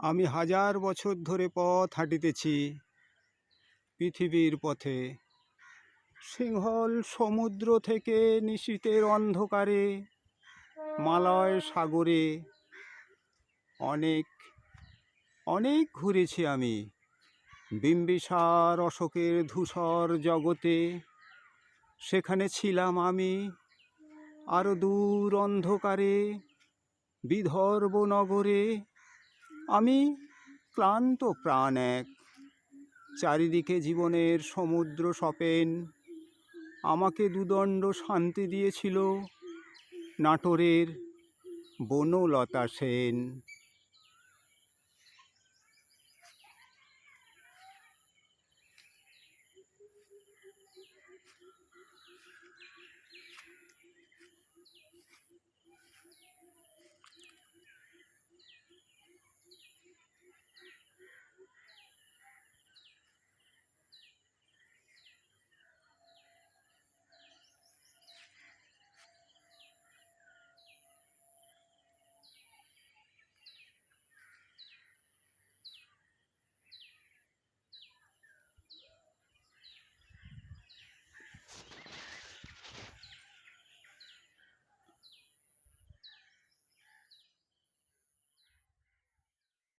আমি হাজার বছর ধরে পথ হাঁটিতেছি পৃথিবীর পথে। সিংহল সমুদ্র থেকে নিশীথের অন্ধকারে মালয় সাগরে অনেক অনেক ঘুরেছি আমি। বিম্বিসার অশোকের ধূসর জগতে সেখানে ছিলাম আমি। আরো দূর অন্ধকারে বিদর্ভ নগরে আমি ক্লান্ত প্রাণ এক। চারিদিকে জীবনের সমুদ্র সপেন আমাকে দুদণ্ড শান্তি দিয়েছিল নাটোরের বনলতা সেন।